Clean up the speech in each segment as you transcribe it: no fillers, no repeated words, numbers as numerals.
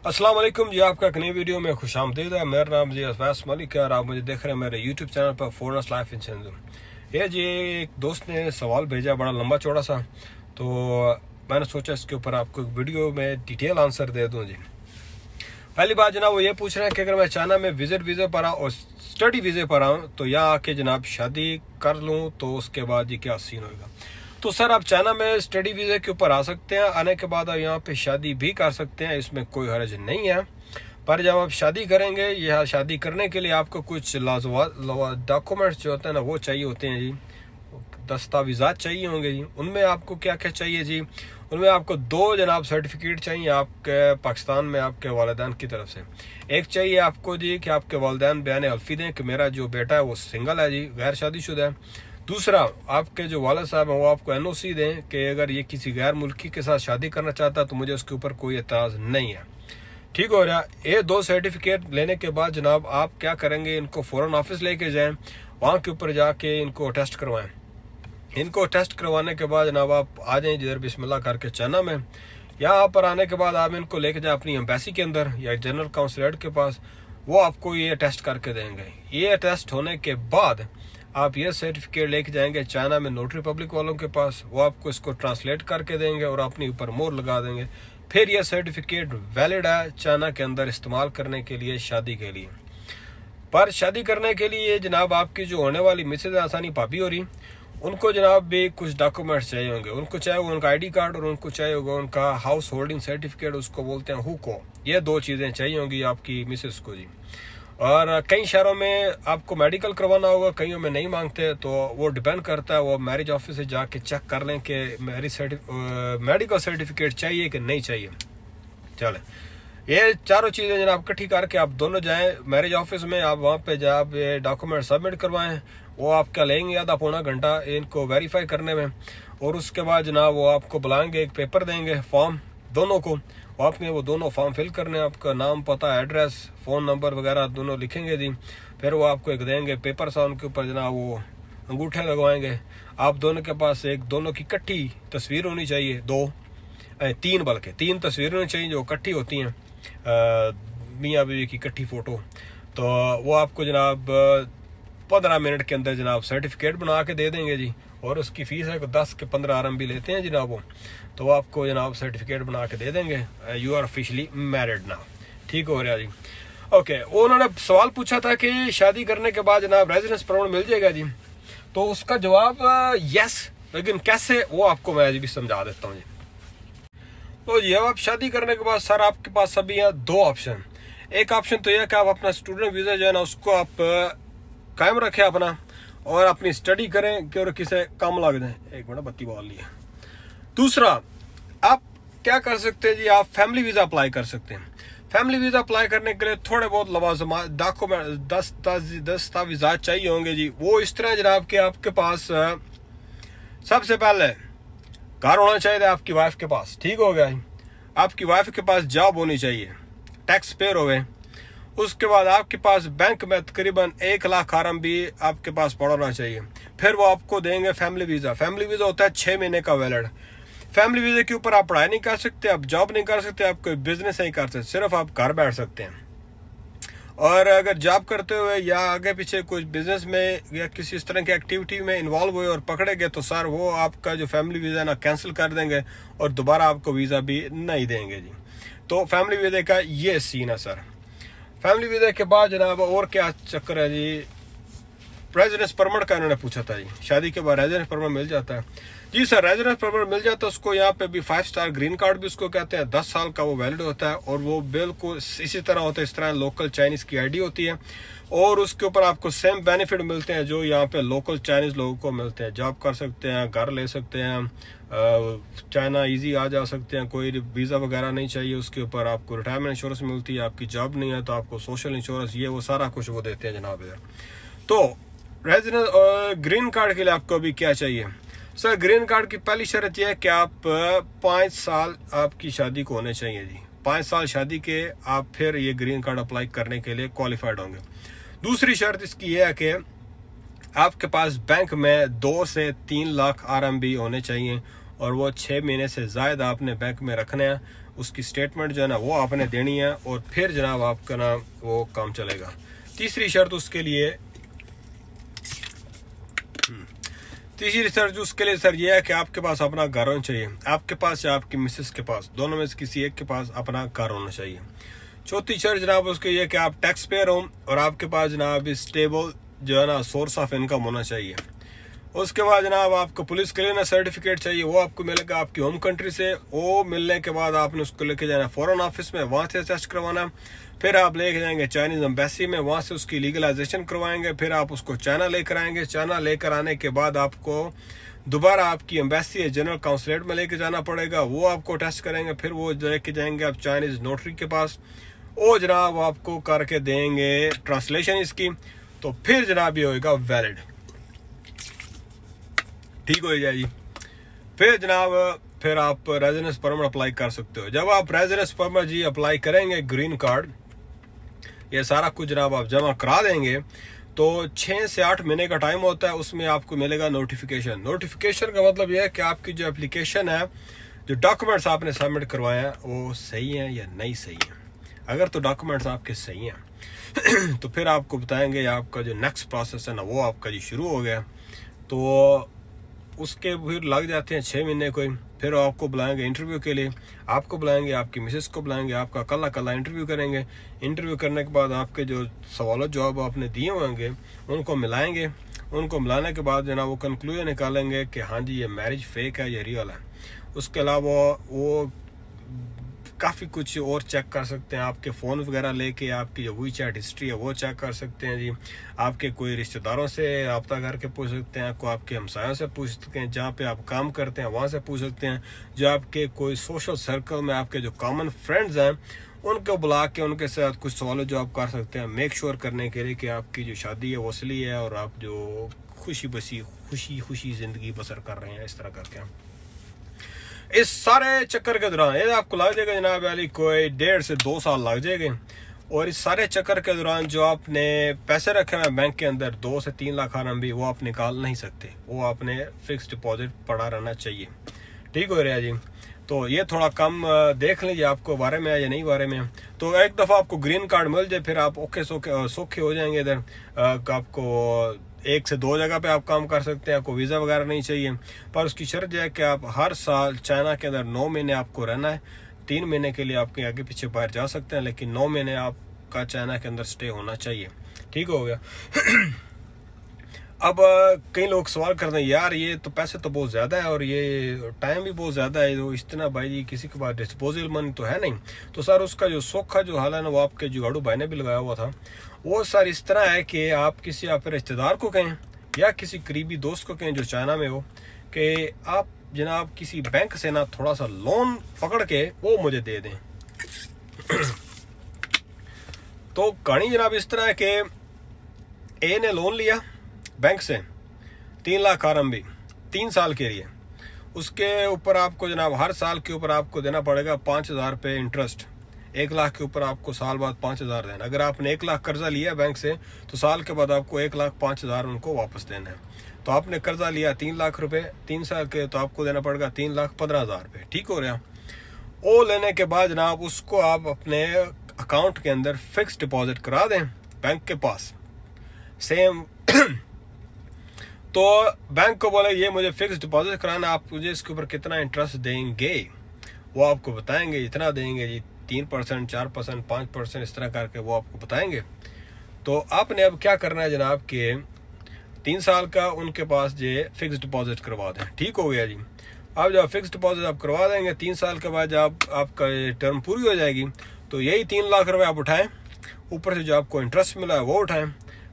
अस्सलाम वालेकुम जी, आपका एक नई वीडियो में खुशामदीद है। मेरा नाम जी अफैस मलिक है और आप मुझे देख रहे हैं मेरे यूट्यूब चैनल पर फॉरेनर्स लाइफ इन सिंध। ये जी एक दोस्त ने सवाल भेजा, बड़ा लंबा चौड़ा सा, तो मैंने सोचा इसके ऊपर आपको एक वीडियो में डिटेल आंसर दे दूँ जी। पहली बात जनाब वो ये पूछ रहे हैं कि अगर मैं चाइना में विजिट वीज़े पर आऊँ और स्टडी वीज़े पर आऊँ तो यहाँ आके जनाब शादी कर लूँ तो उसके बाद जी क्या सीन होगा। तो सर आप चाइना में स्टडी वीज़े के ऊपर आ सकते हैं, आने के बाद आप यहाँ पे शादी भी कर सकते हैं, इसमें कोई हर्ज नहीं है। पर जब आप शादी करेंगे या शादी करने के लिए आपको कुछ डॉक्यूमेंट्स जो होते हैं ना वो चाहिए होते हैं जी, दस्तावेज़ात चाहिए होंगे जी। उनमें आपको क्या क्या चाहिए जी, उनमें आपको दो जनाब सर्टिफिकेट चाहिए आपके पाकिस्तान में आपके वालिदैन की तरफ से। एक चाहिए आपको जी कि आपके वालिदैन बयान हल्फी दें कि मेरा जो बेटा है वो सिंगल है जी, गैर शादीशुदा है। दूसरा, आपके जो वालिद साहब हैं वो आपको एनओसी दें कि अगर ये किसी गैर मुल्की के साथ शादी करना चाहता है तो मुझे उसके ऊपर कोई एतराज़ नहीं है। ठीक हो रहा। ये दो सर्टिफिकेट लेने के बाद जनाब आप क्या करेंगे, इनको फ़ौरन ऑफिस लेके जाएं, वहाँ के ऊपर जाके इनको टेस्ट करवाएं। इनको टेस्ट करवाने के बाद जनाब आप आ जाएं जिधर बिस्मिल्लाह करके चाइना में। यहाँ पर आने के बाद आप इनको लेके जाएं अपनी एम्बेसी के अंदर या जनरल काउंसलेट के पास, वो आपको ये टेस्ट करके देंगे। ये टेस्ट होने के बाद आप ये सर्टिफिकेट लेके जाएंगे चाइना में नोटरी पब्लिक वालों के पास, वो आपको इसको ट्रांसलेट करके देंगे और अपने ऊपर मोहर लगा देंगे। फिर यह सर्टिफिकेट वैलिड है चाइना के अंदर इस्तेमाल करने के लिए शादी के लिए। पर शादी करने के लिए जनाब आपकी जो होने वाली मिसेज आसानी भाभी हो रही, उनको जनाब भी कुछ डॉक्यूमेंट्स चाहिए होंगे। उनको चाहिए होगा उनका आईडी कार्ड और उनको चाहिए होगा उनका हाउस होल्डिंग सर्टिफिकेट, उसको बोलते हैं हुको। ये दो चीज़ें चाहिए होंगी आपकी मिसेस को जी। और कई शहरों में आपको मेडिकल करवाना होगा, कईयों में नहीं मांगते, तो वो डिपेंड करता है, वो मैरिज ऑफिस से जाके चेक कर लें कि मेडिकल सर्टिफिकेट चाहिए कि नहीं चाहिए। चलें, ये चारों चीज़ें जनाब इकट्ठी करके आप दोनों जाएं मैरिज ऑफिस में, आप वहाँ पे जब ये डॉक्यूमेंट सबमिट करवाएं, वो आपका लेंगे आधा पौना घंटा इनको वेरीफाई करने में। और उसके बाद जनाब वो आपको बुलाएंगे, एक पेपर देंगे, फॉर्म दोनों को, आपने वो दोनों फॉर्म फिल करने, आपका नाम पता एड्रेस फ़ोन नंबर वगैरह दोनों लिखेंगे जी। फिर वो आपको एक देंगे पेपर सा, उनके ऊपर जनाब वो अंगूठे लगवाएंगे। आप दोनों के पास एक दोनों की इकट्ठी तस्वीर होनी चाहिए, तीन बल्कि तीन तस्वीरें होनी चाहिए जो इकट्ठी होती हैं, मियाँ बीवी की इकट्ठी फ़ोटो। तो वो आपको जनाब 15 मिनट के अंदर जनाब सर्टिफिकेट बना के दे देंगे जी। और उसकी फ़ीस है 10 के 15 RMB लेते हैं जनाब वो। तो वो आपको जनाब सर्टिफिकेट बना के दे देंगे, you are officially married now. ठीक हो रहा जी। ओके, उन्होंने सवाल पूछा था कि शादी करने के बाद जनाब रेजिडेंस परमिट मिल जाएगा जी। तो उसका जवाब यस, लेकिन कैसे वो आपको मैं भी समझा देता हूँ जी। तो ये आप शादी करने के बाद सर आपके पास सभी हैं दो ऑप्शन। एक ऑप्शन तो यह कि आप अपना स्टूडेंट वीज़ा जो है ना उसको आप कायम रखें अपना, और अपनी स्टडी करें कि और किसे काम लग जाए। एक मिनट, बत्ती बाल लिया। दूसरा, आप क्या कर सकते हैं जी, आप फैमिली वीज़ा अप्लाई कर सकते हैं। फैमिली वीज़ा अप्लाई करने के लिए थोड़े बहुत लवाज़िमात डॉक्यूमेंट दस्तावेज़ात चाहिए होंगे जी। वो इस तरह जनाब कि आपके पास सबसे पहले घर होना चाहिए आपकी वाइफ के पास। ठीक हो गया, आपकी वाइफ के पास जॉब होनी चाहिए, टैक्स पेयर होवे। उसके बाद आपके पास बैंक में तकरीबन 1 लाख RMB आपके पास पड़ा होना चाहिए। फिर वो आपको देंगे फैमिली वीज़ा। फैमिली वीज़ा होता है 6 महीने का वैलिड। फैमिली वीज़े के ऊपर आप पढ़ाई नहीं कर सकते, आप जॉब नहीं कर सकते, आप कोई बिजनेस नहीं कर सकते, सिर्फ आप घर बैठ सकते हैं। और अगर जॉब करते हुए या आगे पीछे कुछ बिजनेस में या किसी इस तरह की एक्टिविटी में इन्वॉल्व हुए और पकड़े गए तो सर वो आपका जो फैमिली वीज़ा ना कैंसिल कर देंगे और दोबारा आपको वीज़ा भी नहीं देंगे जी। तो फैमिली वीज़े का ये सीन है सर। फैमिली वीज़ा के बाद जनाब और क्या चक्कर है जी, रेजिडेंस परमिट का इन्होंने पूछा था जी। शादी के बाद रेजिडेंस परमिट मिल जाता है जी सर, रेजिडेंस परमिट मिल जाता है। उसको यहाँ पे भी 5 स्टार ग्रीन कार्ड भी उसको कहते हैं, 10 साल का वो वैलिड होता है और वो बिल्कुल इसी तरह होता है, इस तरह लोकल चाइनीज़ की ID होती है। और उसके ऊपर आपको सेम बेनिफिट मिलते हैं जो यहाँ पे लोकल चाइनीज़ लोगों को मिलते हैं। जॉब कर सकते हैं, घर ले सकते हैं, चाइना ईजी आ जा सकते हैं, कोई वीज़ा वगैरह नहीं चाहिए। उसके ऊपर आपको रिटायरमेंट इंश्योरेंस मिलती है, आपकी जॉब नहीं है तो आपको सोशल इंश्योरेंस, ये वो सारा कुछ वो देते हैं जनाब इधर। तो रेजिडेंस ग्रीन कार्ड के लिए आपको अभी क्या चाहिए सर? ग्रीन कार्ड की पहली शर्त यह है कि आप 5 साल आपकी शादी को होने चाहिए जी। 5 साल शादी के आप फिर ये ग्रीन कार्ड अप्लाई करने के लिए क्वालिफाइड होंगे। दूसरी शर्त इसकी यह है कि आपके पास बैंक में 2 से 3 लाख RMB होने चाहिए और वो 6 महीने से ज़्यादा आपने बैंक में रखने हैं उसकी स्टेटमेंट जो है ना वो आपने देनी है, और फिर जनाब आपका ना वो काम चलेगा। तीसरी शर्त उसके लिए सर ये है कि आपके पास अपना घर होना चाहिए, आपके पास या आपकी मिसेस के पास, दोनों में से किसी एक के पास अपना घर होना चाहिए। चौथी शर्त जनाब उसके ये कि आप टैक्स पेयर हो और आपके पास जनाब स्टेबल जो है ना सोर्स ऑफ इनकम होना चाहिए। उसके बाद जनाब आपको पुलिस क्लीनर सर्टिफिकेट चाहिए, वो आपको मिलेगा आपकी होम कंट्री से। वो मिलने के बाद आपने उसको लेके जाना फॉरेन ऑफिस में, वहाँ से टेस्ट करवाना। फिर आप लेके जाएंगे चाइनीज एम्बेसी में, वहाँ से उसकी लीगलाइजेशन करवाएंगे। फिर आप उसको चाइना लेकर आएंगे। चाइना लेकर आने के बाद आपको दोबारा आपकी एम्बेसी जनरल काउंसलेट में लेके जाना पड़ेगा, वो आपको टेस्ट करेंगे। फिर वो लेके जाएंगे आप चाइनीज नोटरी के पास, वो जनाब आपको करके देंगे ट्रांसलेशन इसकी, तो फिर जनाब ये होगा वैलिड, ठीक हो जाए जी। फिर जनाब फिर आप रेजिडेंस परमिट अप्लाई कर सकते हो। जब आप रेजिडेंस परमिट जी अप्लाई करेंगे, ग्रीन कार्ड ये सारा कुछ जनाब आप जमा करा देंगे, तो 6 से 8 महीने का टाइम होता है, उसमें आपको मिलेगा नोटिफिकेशन। नोटिफिकेशन का मतलब यह है कि आपकी जो एप्लीकेशन है, जो डॉक्यूमेंट्स आपने सबमिट करवाए हैं वो सही हैं या नहीं सही हैं। अगर तो डॉक्यूमेंट्स आपके सही हैं तो फिर आपको बताएंगे आपका जो नेक्स्ट प्रोसेस है ना वो आपका जी शुरू हो गया। तो उसके फिर लग जाते हैं 6 महीने कोई। फिर आपको बुलाएंगे इंटरव्यू के लिए, आपको बुलाएंगे, आपकी मिसेस को बुलाएंगे, आपका कल्ला इंटरव्यू करेंगे। इंटरव्यू करने के बाद आपके जो सवाल जवाब आपने दिए होंगे उनको मिलाएंगे। उनको मिलाने के बाद जना वो कंक्लूजन निकालेंगे कि हाँ जी ये मैरिज फेक है, ये रियल है। उसके अलावा वो काफ़ी कुछ और चेक कर सकते हैं, आपके फ़ोन वगैरह लेके आपकी जो वी चैट हिस्ट्री है वो चेक कर सकते हैं जी। आपके कोई रिश्तेदारों से रब्ता करके पूछ सकते हैं, कोई आपके हमसायों से पूछ सकते हैं, जहाँ पे आप काम करते हैं वहाँ से पूछ सकते हैं, जो आपके कोई सोशल सर्कल में आपके जो कॉमन फ्रेंड्स हैं उनको बुला के उनके साथ कुछ सवाल जो आप कर सकते हैं, मेक श्योर करने के लिए कि आपकी जो शादी है वो असली है और आप जो खुशी ज़िंदगी बसर कर रहे हैं, इस तरह करके। इस सारे चक्कर के दौरान ये आपको लग जाएगा जनाब वाली कोई 1.5 से 2 साल लग जाएंगे। और इस सारे चक्कर के दौरान जो आपने पैसे रखे हुए बैंक के अंदर 2 से 3 लाख RMB वो आप निकाल नहीं सकते, वो आपने फिक्स डिपॉजिट पड़ा रहना चाहिए, ठीक हो रहा है जी। तो ये थोड़ा कम देख लीजिए आपको बारे में है या नहीं बारे में। तो एक दफ़ा आपको ग्रीन कार्ड मिल जाए फिर आप ओके सौखे हो जाएंगे। इधर आपको 1 से 2 जगह पे आप काम कर सकते हैं, आपको वीज़ा वगैरह नहीं चाहिए। पर उसकी शर्त यह है कि आप हर साल चाइना के अंदर 9 महीने आपको रहना है। 3 महीने के लिए आपके आगे पीछे बाहर जा सकते हैं, लेकिन 9 महीने आपका चाइना के अंदर स्टे होना चाहिए, ठीक हो गया। अब कई लोग सवाल करते हैं यार ये तो पैसे तो बहुत ज़्यादा है और ये टाइम भी बहुत ज़्यादा है, तो इतना भाई जी किसी के पास डिस्पोजल मनी तो है नहीं। तो सर उसका जो सोखा जो हाल है ना वो आपके जुगाड़ू भाई ने भी लगाया हुआ था। वो सर इस तरह है कि आप किसी अपने रिश्तेदार को कहें या किसी करीबी दोस्त को कहें जो चाइना में हो कि आप जनाब किसी बैंक से ना थोड़ा सा लोन पकड़ के वो मुझे दे दें। तो कहानी जनाब इस तरह है कि ए ने लोन लिया बैंक से 3 लाख RMB 3 साल के लिए। उसके ऊपर आपको जनाब हर साल के ऊपर आपको देना पड़ेगा 5,000 रुपये इंटरेस्ट। 1 लाख के ऊपर आपको साल बाद 5,000 देना। अगर आपने 1 लाख कर्जा लिया बैंक से तो साल के बाद आपको 1,05,000 उनको वापस देना है। तो आपने कर्जा लिया 3 लाख रुपए 3 साल के, तो आपको देना पड़ेगा 3,15,000 रुपये, ठीक हो रहा। वो लेने के बाद जनाब उसको आप अपने अकाउंट के अंदर फिक्स डिपॉजिट करा दें बैंक के पास सेम। तो बैंक को बोले ये मुझे फिक्स डिपॉजिट कराना, आप मुझे इसके ऊपर कितना इंटरेस्ट देंगे वो आपको बताएंगे, इतना देंगे जी 3%, 4%, 5%, इस तरह करके वो आपको बताएंगे। तो आपने अब क्या करना है जनाब कि 3 साल का उनके पास जे फिक्स डिपॉजिट करवा दें, ठीक हो गया जी। अब जब फिक्स डिपॉजिट आप करवा देंगे 3 साल के बाद जब आपका टर्म पूरी हो जाएगी तो यही 3 लाख रुपए आप उठाएं, ऊपर से जो आपको इंटरेस्ट मिला है वो उठाएं,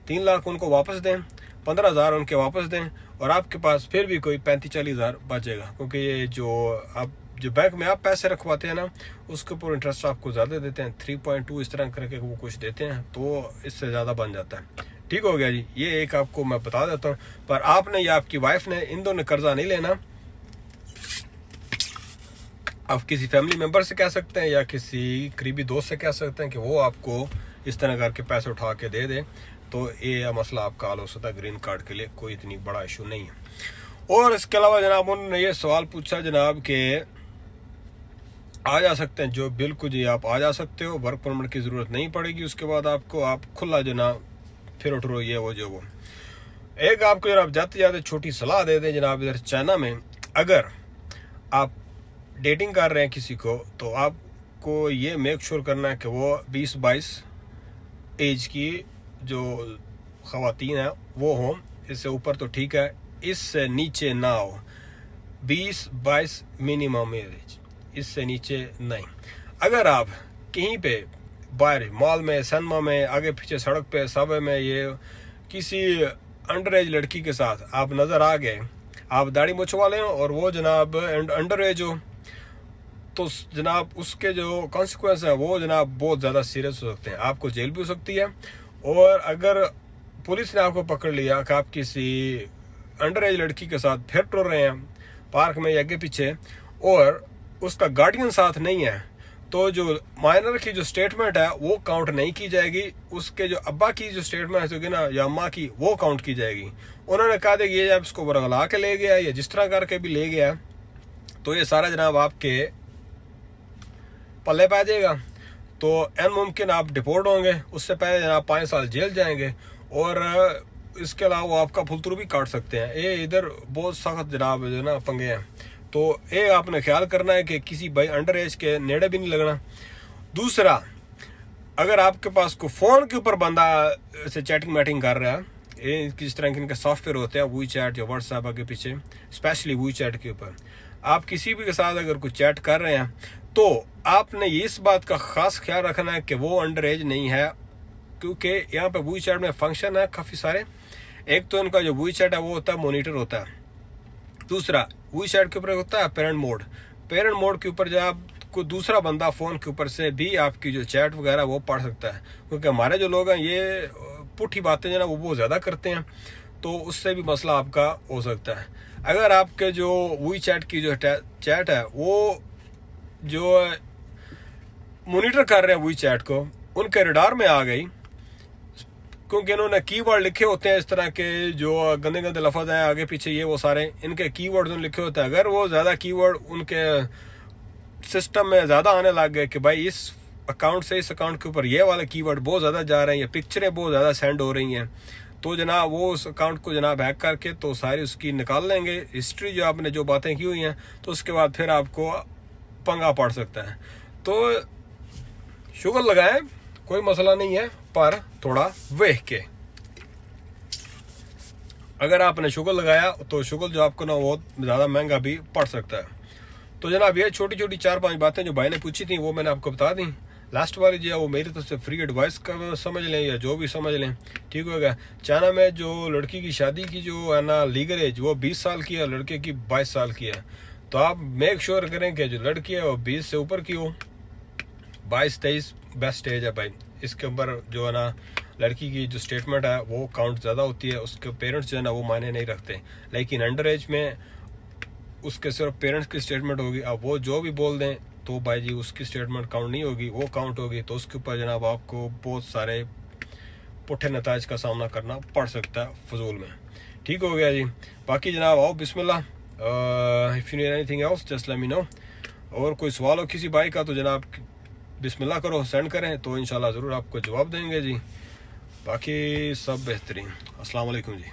3 लाख उनको वापस दें, 15,000 उनके वापस दें, और आपके पास फिर भी कोई 35-40,000 बचेगा। क्योंकि ये जो आप जो बैंक में आप पैसे रखवाते हैं ना उसके ऊपर इंटरेस्ट आपको ज़्यादा देते हैं, 3.2 इस तरह करके वो कुछ देते हैं, तो इससे ज़्यादा बन जाता है, ठीक हो गया जी। ये एक आपको मैं बता देता हूँ। पर आपने या आपकी वाइफ ने इन दोनों कर्जा नहीं लेना। आप किसी फैमिली मेम्बर से कह सकते हैं या किसी करीबी दोस्त से कह सकते हैं कि वो आपको इस तरह करके पैसे उठा के दे दे, तो ये मसला आपका हल हो सकता है। ग्रीन कार्ड के लिए कोई इतनी बड़ा इशू नहीं है। और इसके अलावा जनाब उन्होंने ये सवाल पूछा जनाब कि आ जा सकते हैं, जो बिल्कुल जी आप आ जा सकते हो, वर्क परमिट की ज़रूरत नहीं पड़ेगी। उसके बाद आपको आप खुला जनाब फिर उठ रो ये वो जो वो। एक आपको जनाब जाते जाते छोटी सलाह दे दें जनाब, इधर चाइना में अगर आप डेटिंग कर रहे हैं किसी को, तो आपको ये मेक श्योर करना है कि वो 20-22 एज की जो ख़वातीन हैं वो हों। इससे ऊपर तो ठीक है, इससे नीचे ना हो। 20-22 मिनिमम एज, इससे नीचे नहीं। अगर आप कहीं पे बाहर मॉल में, सिनेमा में, आगे पीछे सड़क पे, सबवे में ये किसी अंडर एज लड़की के साथ आप नज़र आ गए, आप दाढ़ी मूंछ वाले हो और वो जनाब अंडर एज हो, तो जनाब उसके जो कॉन्सिक्वेंस हैं वो जनाब बहुत ज़्यादा सीरियस हो सकते हैं। आपको जेल भी हो सकती है, और अगर पुलिस ने आपको पकड़ लिया कि आप किसी अंडर एज लड़की के साथ फिर टुर रहे हैं पार्क में या आगे पीछे, और उसका गार्डियन साथ नहीं है, तो जो माइनर की जो स्टेटमेंट है वो काउंट नहीं की जाएगी। उसके जो अब्बा की जो स्टेटमेंट होगी ना, या अम्मा की, वो काउंट की जाएगी। उन्होंने कहा था कि ये जब इसको बरगला के ले गया या जिस तरह करके भी ले गया, तो ये सारा जनाब आपके पल्ले पा जाएगा। तो एन मुमकिन आप डिपोर्ट होंगे, उससे पहले जनाब 5 साल जेल जाएंगे, और इसके अलावा आपका फुलतरू भी काट सकते हैं। ये इधर बहुत सख्त जनाब जो ना पंगे हैं। तो ये आपने ख्याल करना है कि किसी भाई अंडर एज के नेड़े भी नहीं लगना। दूसरा, अगर आपके पास को फ़ोन के ऊपर बंदा से चैटिंग मैटिंग कर रहा है, ये किस तरह के इनके सॉफ्टवेयर होते हैं, वी चैट या व्हाट्सएप आगे पीछे, स्पेशली वी चैट के ऊपर, आप किसी भी के साथ अगर कुछ चैट कर रहे हैं, तो आपने इस बात का खास ख्याल रखना है कि वो अंडर एज नहीं है, क्योंकि यहाँ पे वी चैट में फंक्शन है काफ़ी सारे। एक तो इनका जो वी चैट है वो होता है मॉनिटर होता है। दूसरा, वी चैट के ऊपर होता है पेरेंट मोड। पेरेंट मोड के ऊपर जब कोई दूसरा बंदा फ़ोन के ऊपर से भी आपकी जो चैट वगैरह वो पढ़ सकता है, क्योंकि हमारे जो लोग हैं ये पुठी बातें जो ना वो बहुत ज़्यादा करते हैं, तो उससे भी मसला आपका हो सकता है। अगर आपके जो वी चैट की जो चैट है वो जो मॉनिटर कर रहे हैं वी चैट को, उनके रडार में आ गई, क्योंकि इन्होंने कीवर्ड लिखे होते हैं इस तरह के जो गंदे गंदे लफ्ज़ हैं आगे पीछे, ये वो सारे इनके कीवर्ड लिखे होते हैं। अगर वो ज़्यादा कीवर्ड उनके सिस्टम में ज़्यादा आने लग गए कि भाई इस अकाउंट से इस अकाउंट के ऊपर ये वाले कीवर्ड बहुत ज़्यादा जा रहे हैं या पिक्चरें बहुत ज़्यादा सेंड हो रही हैं, तो जनाब वो उस अकाउंट को जनाब हैक करके तो सारी उसकी निकाल लेंगे हिस्ट्री, जो आपने जो बातें की हुई हैं, तो उसके बाद फिर आपको पंगा पड़ सकता है। तो शुगर लगाएं, कोई मसला नहीं है, पर थोड़ा वेख के। अगर आपने शुगर लगाया तो शुगर जो आपको ना बहुत ज़्यादा महंगा भी पड़ सकता है। तो जनाब ये छोटी छोटी 4-5 बातें जो भाई ने पूछी थी वो मैंने आपको बता दी। लास्ट वाली जो है वो मेरी तरफ से फ्री एडवाइस का समझ लें या जो भी समझ लें, ठीक होगा। चाइना में जो लड़की की शादी की जो है ना लीगल एज वो 20 साल की है, लड़के की 22 साल की है। तो आप मेक श्योर करें कि जो लड़की है वो 20 से ऊपर की हो। 22-23 बेस्ट एज है भाई। इसके ऊपर जो है ना लड़की की जो स्टेटमेंट है वो काउंट ज़्यादा होती है, उसके पेरेंट्स जो है ना वो मायने नहीं रखते। लेकिन अंडर एज में उसके सिर्फ पेरेंट्स की स्टेटमेंट होगी, अब वो जो भी बोल दें तो भाई जी उसकी स्टेटमेंट काउंट नहीं होगी, वो काउंट होगी तो उसके ऊपर जनाब आपको बहुत सारे पुट्ठे नताज का सामना करना पड़ सकता है फजूल में। ठीक हो गया जी। बाकी जनाब आओ बिस्मिल्लाह, if you need anything else just let me know. और कोई सवाल हो किसी भाई का तो जनाब बिस्मिल्लाह करो, सेंड करें तो इंशाल्लाह ज़रूर आपको जवाब देंगे जी। बाकी सब बेहतरीन। अस्सलाम वालेकुम जी।